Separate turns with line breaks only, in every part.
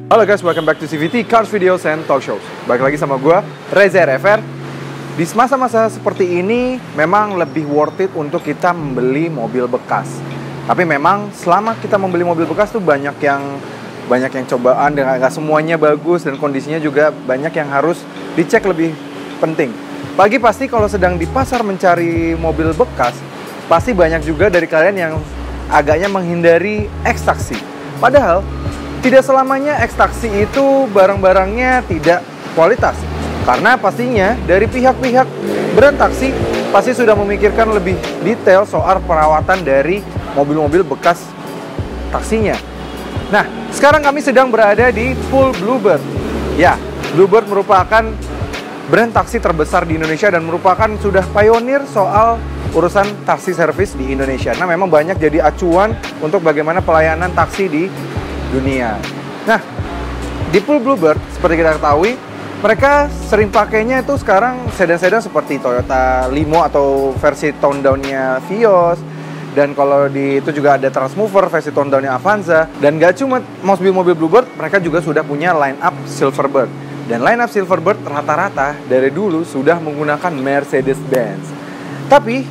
Halo guys, welcome back to CVT Cars Videos and Talk Shows. Balik lagi sama gue, Reza RFR. Di masa-masa seperti ini, memang lebih worth it untuk kita membeli mobil bekas. Tapi memang selama kita membeli mobil bekas tuh banyak yang cobaan, dan gak semuanya bagus, dan kondisinya juga banyak yang harus dicek lebih penting. Pagi pasti kalau sedang di pasar mencari mobil bekas, pasti banyak juga dari kalian yang agaknya menghindari ekstraksi. Padahal tidak selamanya ekstraksi itu barang-barangnya tidak kualitas. Karena pastinya dari pihak-pihak brand taksi pasti sudah memikirkan lebih detail soal perawatan dari mobil-mobil bekas taksinya. Nah, sekarang kami sedang berada di Pool Bluebird. Ya, Bluebird merupakan brand taksi terbesar di Indonesia dan merupakan sudah pionir soal urusan taksi servis di Indonesia. Nah, memang banyak jadi acuan untuk bagaimana pelayanan taksi di dunia. Nah, di Pool Bluebird seperti kita ketahui, mereka sering pakainya itu sekarang sedan-sedan seperti Toyota Limo atau versi tone down-nya Vios, dan kalau di itu juga ada Transmover versi tone down-nya Avanza. Dan gak cuma mobil-mobil Bluebird, mereka juga sudah punya line up Silverbird. Dan line up Silverbird rata-rata dari dulu sudah menggunakan Mercedes-Benz. Tapi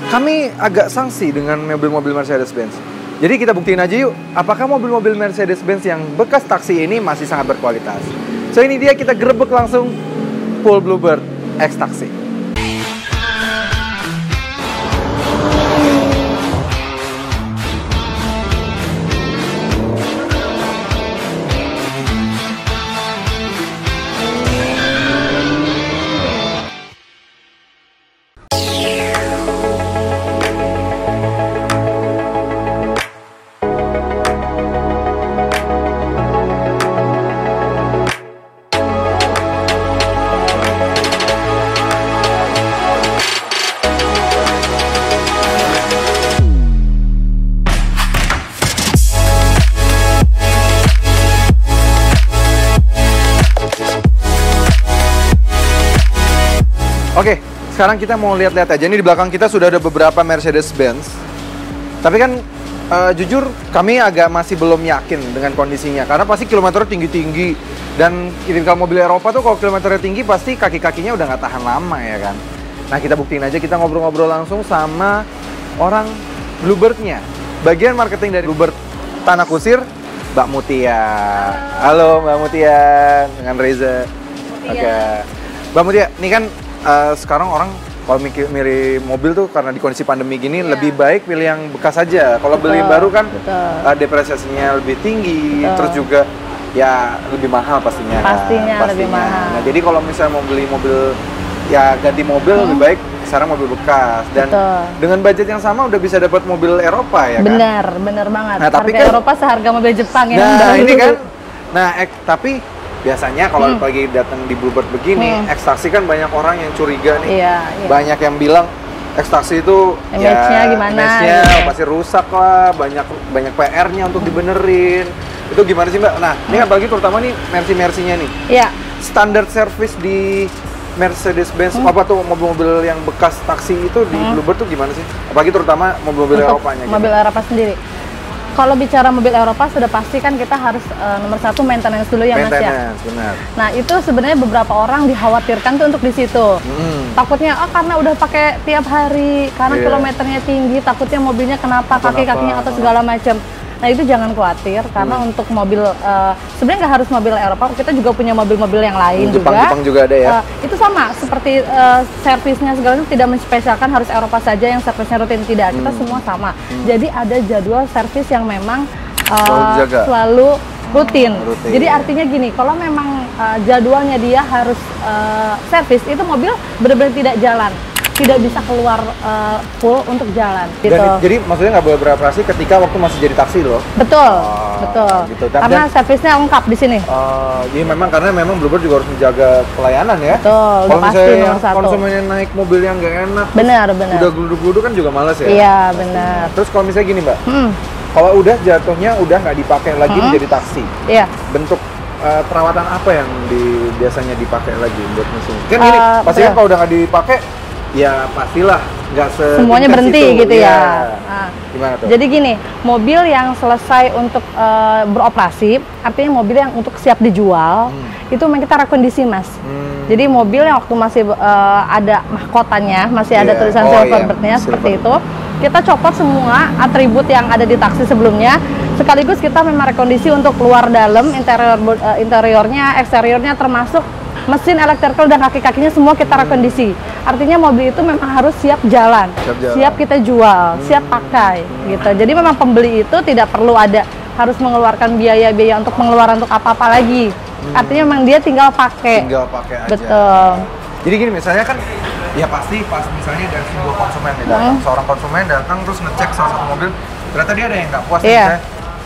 kami agak sangsi dengan mobil-mobil Mercedes-Benz. Jadi kita buktiin aja yuk, apakah mobil-mobil Mercedes-Benz yang bekas taksi ini masih sangat berkualitas. So ini dia, kita gerebek langsung Pool Bluebird X Taxi. Oke, sekarang kita mau lihat-lihat aja. Ini di belakang kita sudah ada beberapa Mercedes-Benz. Tapi kan jujur kami agak masih belum yakin dengan kondisinya. Karena pasti kilometernya tinggi-tinggi. Dan kalau mobil Eropa tuh kalau kilometernya tinggi pasti kaki-kakinya udah nggak tahan lama ya kan. Nah, kita buktiin aja, kita ngobrol-ngobrol langsung sama orang Bluebird-nya. Bagian marketing dari Bluebird Tanah Kusir, Mbak Mutia. Halo Mbak Mutia, dengan Reza. Oke. Mbak Mutia, ini kan sekarang orang kalau milih mobil tuh karena di kondisi pandemi gini lebih baik pilih yang bekas aja. Kalau beli yang baru kan depresiasinya lebih tinggi, terus juga ya lebih mahal pastinya.
Pastinya lebih mahal.
Nah, jadi kalau misalnya mau beli mobil ya ganti mobil lebih baik sekarang mobil bekas, dan dengan budget yang sama udah bisa dapat mobil Eropa ya kan?
Bener banget.
Nah, tapi
harga
kan
Eropa seharga mobil Jepang ya.
Nah, ini kan. Nah, tapi biasanya kalau pagi datang di Bluebird begini, ekstraksi kan banyak orang yang curiga nih.
Iya.
Banyak yang bilang ekstraksi itu
image-nya gimana?
Image-nya pasti rusak lah, banyak PR-nya untuk dibenerin. Itu gimana sih Mbak? Nah, ini apalagi terutama nih Mercy-nya nih.
Iya.
Standar service di Mercedes-Benz apa tuh mobil-mobil yang bekas taksi itu di Bluebird tuh gimana sih? Apalagi terutama mobil-mobil Eropanya.
Mobil Eropa sendiri. Kalau bicara mobil Eropa sudah pasti kan kita harus nomor satu maintenance dulu ya Mas ya.
Benar.
Nah itu sebenarnya beberapa orang dikhawatirkan tuh untuk di situ. Takutnya karena udah pakai tiap hari, karena kilometernya tinggi, takutnya mobilnya kenapa kaki-kakinya atau segala macam. Nah itu jangan khawatir karena untuk mobil sebenarnya nggak harus mobil Eropa, kita juga punya mobil-mobil yang lain
Jepang juga ada ya.
Itu sama seperti servisnya segala itu tidak menspesialkan harus Eropa saja yang servisnya rutin, tidak, kita semua sama. Jadi ada jadwal servis yang memang selalu rutin. Jadi artinya gini, kalau memang jadwalnya dia harus servis, itu mobil benar-benar tidak jalan, tidak bisa keluar full untuk jalan gitu.
Jadi maksudnya nggak boleh beroperasi ketika waktu masih jadi taksi loh?
Betul. Gitu. Karena servisnya lengkap di sini.
Jadi karena memang Bluebird juga harus menjaga pelayanan ya?
Betul,
kalau misalnya
nomor satu.
konsumennya naik mobil yang nggak enak,
benar.
udah geluduk-geluduk kan juga males ya?
Iya, benar.
Terus kalau misalnya gini Mbak, kalau udah jatuhnya udah nggak dipakai lagi menjadi taksi, bentuk perawatan apa yang biasanya dipakai lagi buat mesin? Kan gini, pasti kan kalau udah nggak dipakai, ya pastilah
semuanya berhenti gitu ya. Nah,
gimana tuh?
Jadi gini, mobil yang selesai untuk beroperasi, artinya mobil yang untuk siap dijual, itu memang kita rekondisi, Mas. Jadi mobil yang waktu masih ada mahkotanya, masih ada tulisan Silverbird-nya seperti itu, kita copot semua atribut yang ada di taksi sebelumnya, sekaligus kita memang rekondisi untuk luar dalam, interiornya, eksteriornya, termasuk mesin elektrikal dan kaki-kakinya semua kita rekondisi. Artinya mobil itu memang harus siap jalan, siap kita jual, siap pakai gitu. Jadi memang pembeli itu tidak perlu harus mengeluarkan biaya-biaya untuk pengeluaran untuk apa-apa lagi. Artinya memang dia tinggal pakai.
Tinggal pakai aja.
Betul.
Jadi gini, misalnya kan ya pasti pas misalnya dari sebuah konsumen nih datang, seorang konsumen datang terus ngecek salah satu mobil, ternyata dia ada yang nggak puas, misalnya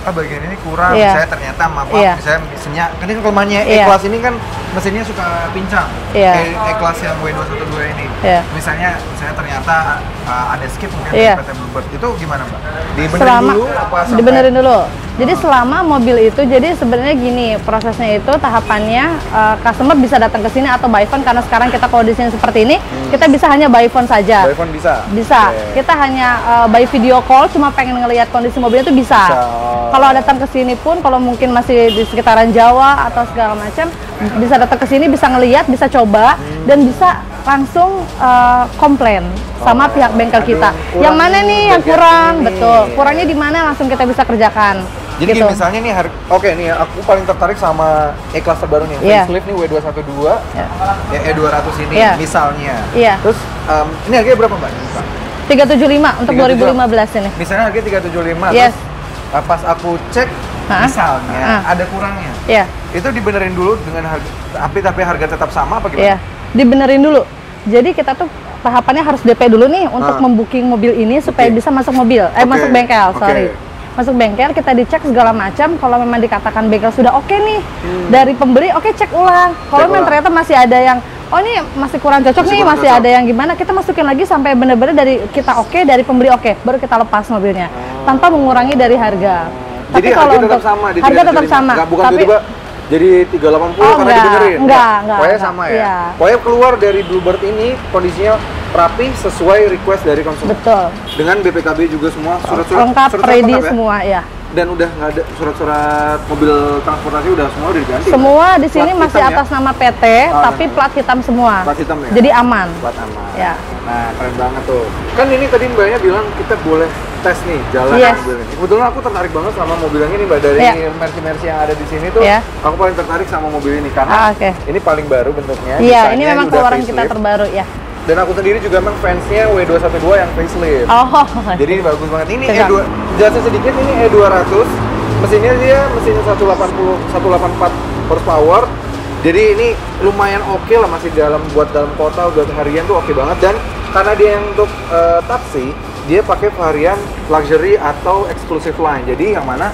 bagian ini kurang, misalnya ternyata maaf, misalnya mesinnya, kan ini kelemahannya E-Class ini kan mesinnya suka pincang, E-Class yang W212 ini, misalnya ternyata ada skip mungkin di PT Bluebird, itu gimana Mbak? Dibenerin dulu apa sampai?
Dibenerin dulu. Jadi selama mobil itu, jadi sebenarnya gini prosesnya itu tahapannya, customer bisa datang ke sini atau by phone, karena sekarang kita kondisinya seperti ini, kita bisa hanya by phone saja.
By phone bisa?
Bisa. Kita hanya by video call, cuma pengen ngelihat kondisi mobilnya itu bisa. Kalau datang ke sini pun, kalau mungkin masih di sekitaran Jawa atau segala macam, bisa datang ke sini, bisa ngelihat, bisa coba, dan bisa langsung komplain sama pihak bengkel kita. Yang mana nih yang kurang? Betul. Kurangnya di mana langsung kita bisa kerjakan.
Jadi gitu. Misalnya nih, nih aku paling tertarik sama E-Class terbaru nih, facelift nih W212, ya E200 ini misalnya. Terus ini harganya berapa Mbak?
375 untuk 2015 ini.
Misalnya harganya 375, terus pas aku cek misalnya ada kurangnya. Itu dibenerin dulu dengan harga, tapi harga tetap sama apa gimana?
Dibenerin dulu. Jadi kita tuh tahapannya harus DP dulu nih untuk membooking mobil ini supaya bisa masuk mobil, masuk bengkel, masuk bengkel, kita dicek segala macam. Kalau memang dikatakan bengkel sudah oke nih dari pembeli, cek ulang. Kalau memang ternyata masih ada yang ini masih kurang cocok nih, masih ada yang gimana, kita masukin lagi sampai benar-benar dari kita dari pembeli baru kita lepas mobilnya tanpa mengurangi dari harga.
Jadi tapi kalau tetap sama,
harga tetap sama.
Bukan tiba-tiba jadi 380 karena dibenerin.
Enggak.
Pokoknya sama ya. Pokoknya keluar dari Bluebird ini kondisinya rapi sesuai request dari konsumen. Betul. Dengan BPKB juga semua surat-surat
lengkap, ready semua ya.
Dan udah nggak ada surat-surat mobil transportasi, udah semua udah diganti.
Semua di sini masih atas nama PT, tapi plat hitam semua.
Plat hitam ya.
Jadi aman.
Plat aman.
Ya.
Nah, keren banget tuh. Kan ini tadi Mbaknya bilang kita boleh tes nih jalan mobil ini. Kebetulan aku tertarik banget sama mobil yang ini Mbak, dari Mercy yang ada di sini tuh. Aku paling tertarik sama mobil ini karena ini paling baru bentuknya.
Iya, ini memang keluaran kita terbaru ya.
Dan aku sendiri juga memang fansnya W212 yang facelift. Jadi ini bagus banget. Ini E2, jelasin sedikit, ini E200. Mesinnya mesinnya 184 horsepower. Jadi ini lumayan oke lah, masih buat dalam kota, buat harian tuh oke banget. Dan karena dia yang untuk taksi, dia pakai varian luxury atau exclusive line. Jadi yang mana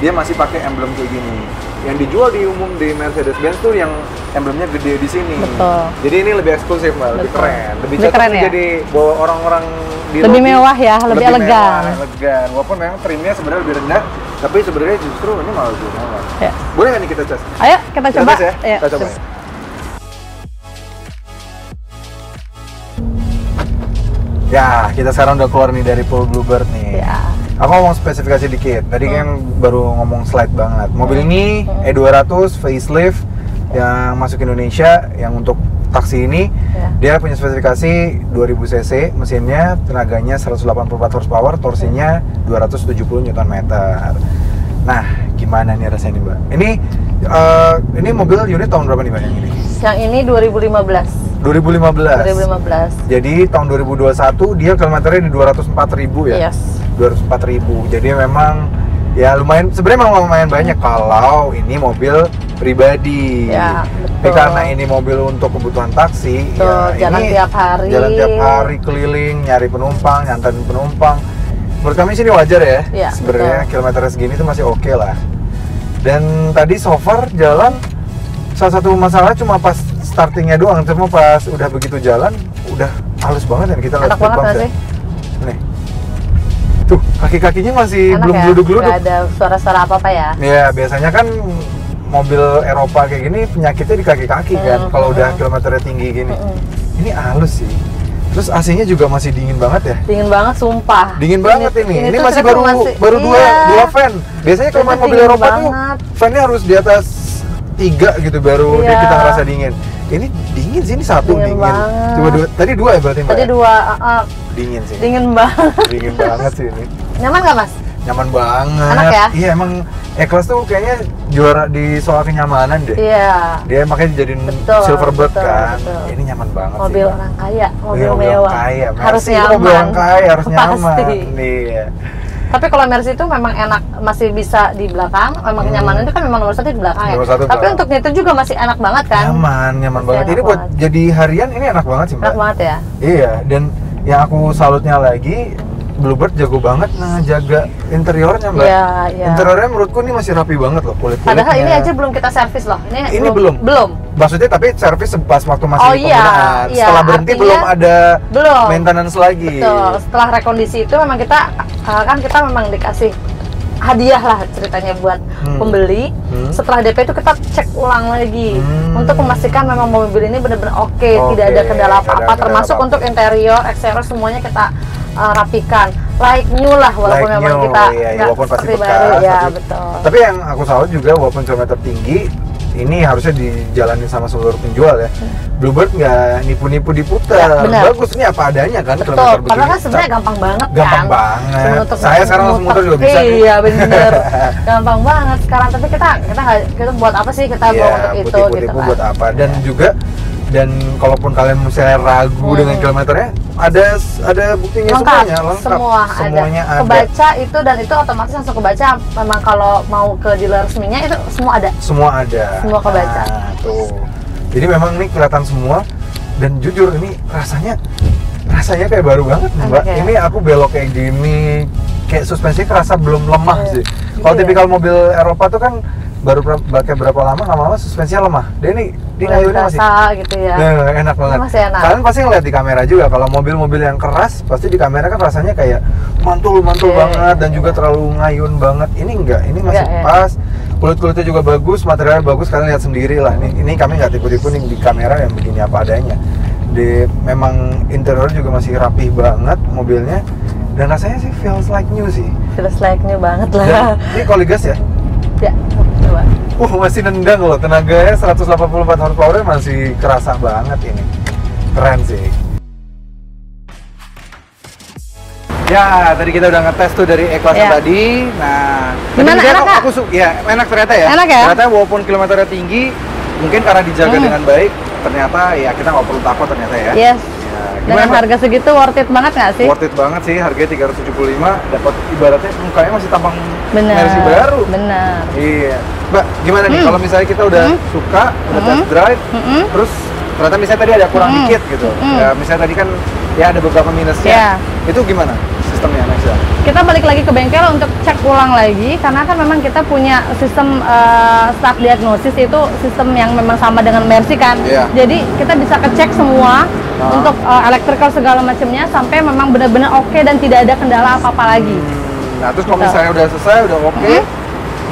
dia masih pakai emblem kayak gini. Yang dijual di umum di Mercedes-Benz tuh yang emblemnya gede di sini. Betul. Jadi ini lebih eksklusif, Mbak, lebih keren. Lebih cocok jadi bawa orang-orang di
lebih mewah ya, lebih elegan.
Elegan. Walaupun memang trimnya sebenarnya lebih rendah, tapi sebenarnya justru ini malah lebih mewah. Boleh nggak nih kita tes?
Ayo kita coba.
Tes ya? Kita coba. Ya, kita sekarang udah keluar nih dari pool Bluebird nih. Aku ngomong spesifikasi dikit. Tadi kan baru ngomong slide banget. Mobil ini E200 facelift yang masuk Indonesia, yang untuk taksi ini dia punya spesifikasi 2000 cc, mesinnya tenaganya 184 horsepower, torsinya 270 Nm. Nah, gimana nih rasanya nih, Mbak? Ini mobil unit tahun berapa nih, Mbak, yang ini?
Yang ini 2015.
2015. Jadi tahun 2021 dia kilometernya di 204.000 ya. 204.000. Jadi memang ya lumayan, sebenarnya memang lumayan banyak kalau ini mobil pribadi.
Ya,
betul. Karena ini mobil untuk kebutuhan taksi,
jalan tiap hari.
Jalan tiap hari, keliling, nyari penumpang, nyantarin penumpang. Menurut kami sih ini wajar ya. Sebenarnya kilometernya segini tuh masih oke lah. Dan tadi so far jalan, salah satu masalah cuma pas startingnya doang, cuma pas udah begitu jalan udah halus banget ya, kita lihat banget
sih.
Nih, tuh kaki-kakinya masih belum geluduk-geluduk.
Gak ada suara-suara apa-apa ya?
Iya, biasanya kan mobil Eropa kayak gini penyakitnya di kaki-kaki kan, kalau udah kilometernya tinggi gini. Ini halus sih. Terus AC-nya juga masih dingin banget ya?
Dingin banget, sumpah.
Dingin banget ini. Ini masih baru
iya.
dua fan. Biasanya kalau main mobil Eropa tuh fan-nya harus di atas 3 gitu baru
iya.
kita ngerasa dingin. Ini dingin sih, ini satu dingin. Coba tadi 2 ya berarti Mbak?
Tadi 2.
Dingin sih.
Dingin banget.
Dingin banget sih ini.
Nyaman nggak Mas?
Nyaman banget.
Enak ya?
Iya emang E-Class tuh kayaknya juara di soal kenyamanan deh.
Iya.
Dia makanya dijadiin Silverbird kan. Betul. Ini nyaman banget
mobil
sih.
Orang kaya, mobil
mobil
mewah.
Kaya.
Harus nyaman.
Mobil orang kaya harus nyaman.
Pasti.
Iya.
Tapi kalau Mercy itu memang enak, masih bisa di belakang. Memang kenyamanan itu kan memang nomor 1 di belakang ya. Tapi belakang. Untuk nyetir juga masih enak banget kan?
Nyaman banget. Ini buat jadi harian ini enak banget sih Mbak.
Enak banget ya.
Iya. Dan yang aku salutnya lagi, Bluebird jago banget jaga interiornya Mbak.
Iya, iya.
Interiornya menurutku ini masih rapi banget loh, kulit-kulitnya.
Padahal ini aja belum kita servis loh. Ini
belum. Maksudnya tapi servis pas waktu masih penggunaan.
Iya.
Setelah berhenti belum ada maintenance lagi.
Betul. Setelah rekondisi itu memang kita memang dikasih hadiah lah ceritanya buat pembeli. Setelah DP itu kita cek ulang lagi untuk memastikan memang mobil ini benar-benar oke, tidak ada kendala apa-apa, termasuk untuk interior, eksterior semuanya kita rapikan like new lah, walaupun memang kita
walaupun pasti bekas,
baru ya betul.
Tapi yang aku salut juga walaupun kilometer tinggi ini harusnya dijalanin sama seluruh penjual ya. Bluebird nggak nipu-nipu diputar. Ya, bagus, ini apa adanya kan.
Betul, karena kan sebenarnya gampang banget kan.
Gampang banget. Saya sekarang langsung muter juga bisa.
Iya bener. Gampang banget sekarang. Tapi kita buat apa sih kita bawa untuk itu gitu kan.
Buat apa? Dan kalaupun kalian misalnya ragu dengan kilometernya, ada buktinya lengkap. Semuanya ada.
Kebaca itu dan itu otomatis langsung kebaca. Memang kalau mau ke dealer resminya itu semua ada.
Semua ada.
Semua kebaca.
Nah, tuh. Jadi memang ini kelihatan semua dan jujur ini rasanya kayak baru banget Mbak.
Okay.
Ini aku belok kayak gini, kayak suspensinya kerasa belum lemah sih. Kalau tipikal mobil Eropa tuh kan baru pakai berapa lama suspensinya lemah. Dia ngayunya masih
gitu ya.
Enak banget.
Masih enak.
Kalian pasti ngeliat di kamera juga kalau mobil-mobil yang keras pasti di kamera kan rasanya kayak mantul banget dan juga terlalu ngayun banget. Ini enggak, ini masih pas. Kulit-kulitnya juga bagus, materialnya bagus, kalian lihat sendiri lah. Ini kami nggak tipu-tipu nih di kamera yang begini apa adanya. Memang interior juga masih rapih banget mobilnya dan rasanya sih feels like new sih.
Feels like new banget lah.
Dan ini kalau gas ya?
Ya, coba.
Masih nendang loh, tenaganya 184 horsepower masih kerasa banget ini. Keren sih. Ya, tadi kita udah ngetes tuh dari E-Class tadi. Nah,
gimana enak
enak ternyata ya.
Enak ya?
Ternyata walaupun kilometernya tinggi, mungkin karena dijaga dengan baik, ternyata ya kita nggak perlu takut ternyata ya.
Yes. Dengan harga segitu worth it banget nggak sih?
Worth it banget sih, harganya 375, dapat ibaratnya mukanya masih tampang
Mercy
baru.
Bener.
Iya. Mbak, gimana nih kalau misalnya kita udah suka, udah test drive, terus ternyata misalnya tadi ada kurang dikit gitu. Ya, misalnya tadi kan ya ada beberapa minusnya. Itu gimana sistemnya Nexa?
Kita balik lagi ke bengkel untuk cek ulang lagi karena kan memang kita punya sistem start diagnosis itu sistem yang memang sama dengan Mercy kan. Jadi kita bisa kecek semua untuk electrical segala macamnya sampai memang benar-benar oke dan tidak ada kendala apa-apa lagi.
Nah, terus kalau misalnya udah selesai, udah oke,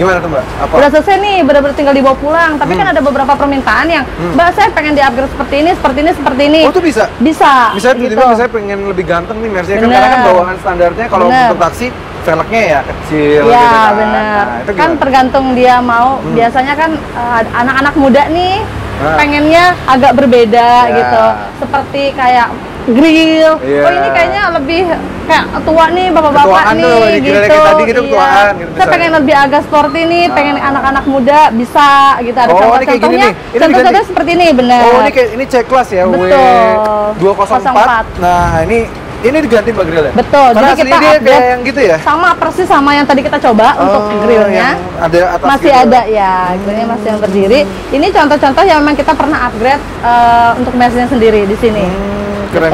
gimana tuh Mbak? Apa?
Udah selesai nih, benar-benar tinggal dibawa pulang. Tapi kan ada beberapa permintaan yang, Mbak saya pengen di-upgrade seperti ini.
Oh, itu bisa?
Bisa.
Misalnya tiba-tiba saya pengen lebih ganteng nih Mercy kan, karena kan bawaan standarnya kalau untuk taksi velgnya ya kecil
gitu
kan.
Bener.
Nah, itu
kan tergantung dia mau. Biasanya kan anak-anak muda nih pengennya agak berbeda gitu. Seperti kayak grill. Oh ini kayaknya lebih kayak tua nih bapak-bapak nih gitu.
Tadi gitu ketuaan gitu.
Saya pengen lebih agak sporty nih, pengen anak-anak muda bisa gitu. Ada contoh-contohnya. Contoh-contohnya seperti ini bener.
Oh ini C-Class ya.
Betul.
W204. Nah ini diganti Mbak grillnya?
Betul,
jadi kita upgrade yang gitu ya?
Sama persis sama yang tadi kita coba untuk grillnya.
Ada atas
masih gitu. Ada ya, grillnya masih yang berdiri. Ini contoh-contoh yang memang kita pernah upgrade untuk Mercy-nya sendiri di sini.
Keren.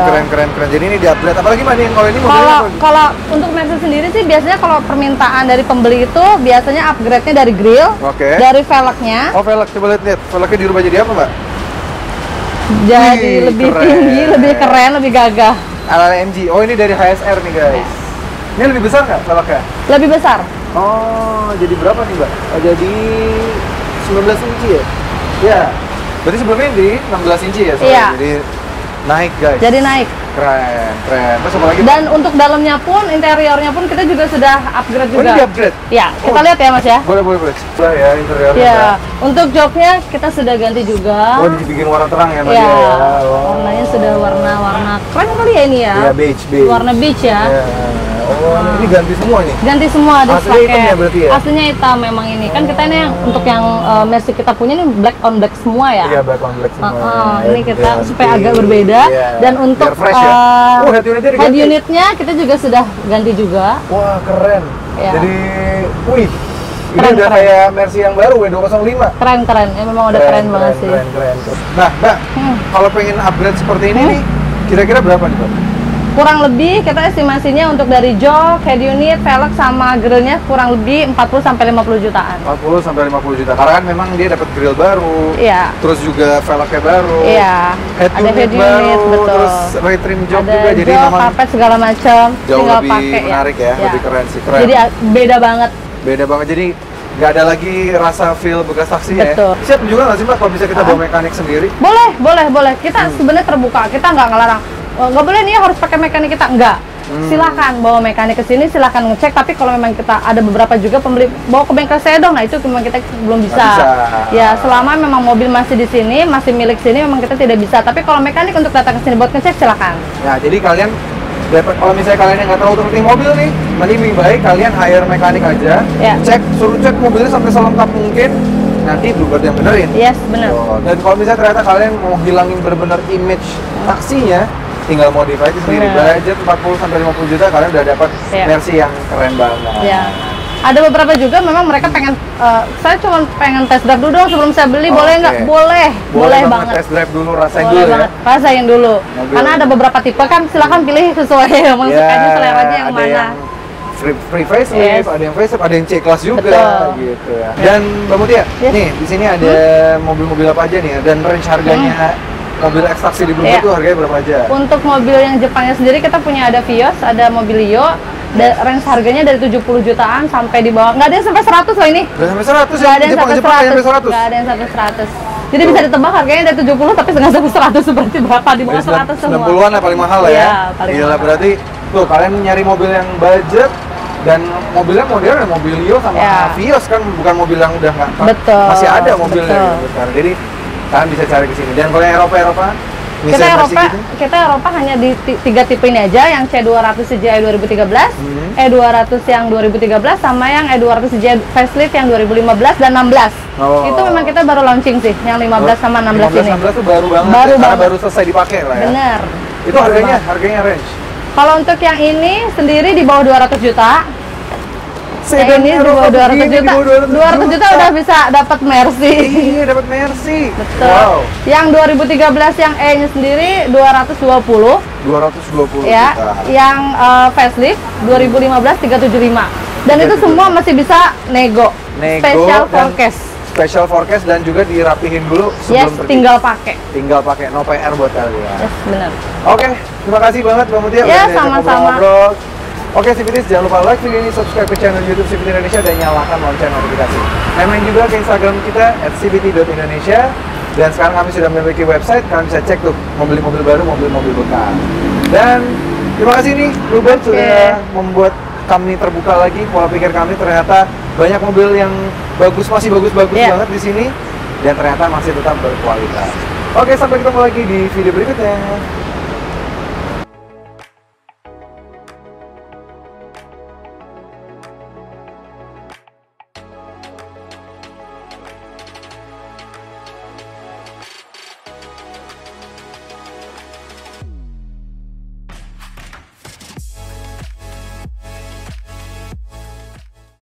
Jadi ini di-upgrade. Apalagi Mbak nih kalau ini
kalau untuk Mercy sendiri sih biasanya kalau permintaan dari pembeli itu biasanya upgrade-nya dari grill, dari velgnya.
Oh velg, coba lihat. Velgnya dirubah jadi apa Mbak?
Jadi lebih tinggi, lebih keren, lebih gagah.
Ala MG. Oh ini dari HSR nih guys. Ini lebih besar nggak velgnya?
Lebih besar.
Oh jadi berapa nih Mbak? Jadi 19 inci ya? Ya. Berarti sebelumnya di 16 inci ya?
Iya.
Jadi Naik guys.
Jadi naik.
Keren, keren. Terus apa lagi?
Dan untuk dalamnya pun, interiornya pun kita juga sudah upgrade juga.
Oh, ini di-upgrade?
Ya, kita lihat ya Mas ya.
Boleh. Sudah ya interiornya.
Ya, untuk joknya kita sudah ganti juga.
Oh, dibikin warna terang ya Mas
ya?
Ya.
Warnanya sudah warna keren kali ya ini ya.
Iya, beige.
Warna beige ya.
Ya. Oh, ini ganti semua nih?
Ganti semua, ada
aslinya hitam ya berarti ya?
Aslinya hitam memang ini. Kan kita ini untuk yang Mercy kita punya ini black on black semua ya.
Iya, black on black semua.
Ini kita supaya agak berbeda. Dan untuk head unitnya kita juga sudah ganti juga.
Wah, keren.
Ya.
Jadi, wih. Ini
Keren,
udah
keren.
kayak Mercy yang baru W205.
Keren. Ya memang udah keren banget sih.
Keren. Nah, Mbak, kalau pengen upgrade seperti ini nih, kira-kira berapa nih, Mbak?
Kurang lebih kita estimasinya untuk dari jok, head unit, velg sama grillnya kurang lebih 40 sampai 50 jutaan.
40 sampai 50 juta. Karena kan memang dia dapat grill baru.
Iya.
Terus juga velgnya baru.
Iya.
Head unit baru, betul. Terus retrim jok
ada
juga, jadi
jok,
memang
karpet segala macam.
jauh
tinggal
lebih
pakai,
menarik ya, lebih keren sih, keren.
Jadi beda banget.
Beda banget, jadi nggak ada lagi rasa feel bekas taksi
Betul.
ya. Siap juga nggak sih Mbak kalau bisa kita bawa mekanik sendiri?
Boleh. Kita sebenarnya terbuka, kita nggak ngelarang. Nggak boleh nih harus pakai mekanik kita, enggak. Silakan bawa mekanik ke sini, silakan ngecek. Tapi kalau memang kita ada beberapa juga pembeli bawa ke bengkel saya dong, nah itu memang kita belum bisa. Ya selama memang mobil masih di sini, masih milik sini, memang kita tidak bisa. Tapi kalau mekanik untuk datang ke sini buat ngecek, silakan.
Ya jadi kalian dapat, kalau misalnya kalian yang nggak tahu ngerti mobil nih, mending lebih baik kalian hire mekanik aja, suruh cek mobilnya sampai selengkap mungkin, nanti Bluebird yang benerin.
Yes, bener.
Dan kalau misalnya ternyata kalian mau hilangin bener-bener image taksinya, tinggal modify aja sendiri. Budget 40 sampai 50 juta kalian udah dapat versi yang keren banget.
Ya. Ada beberapa juga memang mereka pengen, saya cuma pengen test drive dulu dong sebelum saya beli, boleh nggak? Boleh banget.
Test drive dulu, rasain
boleh
dulu
banget.
ya.
Rasain dulu. Karena ada beberapa tipe kan, silakan pilih sesuai yang sukanya, seleranya yang mana.
Yang free facelift, ada yang facelift, ada yang C-Class juga. Gitu ya. Dan Mbak Mutia, nih di sini ada mobil-mobil apa aja nih, dan range harganya mobil ekstraksi di Bluebird itu harganya berapa aja?
Untuk mobil yang Jepangnya sendiri kita punya ada Vios, ada Mobilio, range harganya dari 70 jutaan sampai di bawah. Nggak ada yang sampai 100 loh ini.
Nggak sampai 100
ya? Ada yang sampai 100.
100.
Nggak ada yang sampai 100. Jadi bisa ditebak harganya dari 70 tapi nggak sampai 100, berarti berapa? Di bawah 100 semua.
90-an lah paling mahal lah ya.
Paling
mahal. Berarti tuh kalian nyari mobil yang budget dan mobilnya modern, Mobilio sama Vios kan bukan mobil yang udah nggak. Masih ada mobilnya gitu. Jadi kalian bisa cari ke sini. Dan kalau yang Eropa
kita Eropa hanya di 3 tipe ini aja, yang C200 CGI 2013, E200 yang 2013 sama yang E200 CGI facelift yang 2015 dan 16. Itu memang kita baru launching sih, yang 15 sama 16 ini.
16 itu baru banget. Baru selesai dipakai lah ya.
Bener.
Itu harganya range.
Kalau untuk yang ini sendiri di bawah 200 juta.
Sedan
ini di bawah 200 juta. 200 juta udah bisa dapat Mercy.
Iya, dapat Mercy.
Betul. Wow. Yang 2013 yang E-nya sendiri 220.
220
ya.
Juta.
Yang facelift 2015 375. Dan itu semua masih bisa nego. Special forecast.
Special forecast dan juga dirapihin dulu sebelum pergi. Tinggal pakai, no PR buat kalian.
Yes, benar.
Oke, terima kasih banget Mbak Mutia.
Ya, sama-sama.
Oke, CVTs, jangan lupa like video ini, subscribe ke channel YouTube CVT Indonesia, dan nyalakan lonceng notifikasi. Main juga ke Instagram kita @cvt.indonesia. Dan sekarang kami sudah memiliki website, kalian bisa cek tuh mobil-mobil baru, mobil-mobil bekas. Dan terima kasih nih Bluebird sudah membuat kami terbuka lagi pola pikir kami. Ternyata banyak mobil yang masih bagus-bagus banget di sini, dan ternyata masih tetap berkualitas. Oke, sampai ketemu lagi di video berikutnya.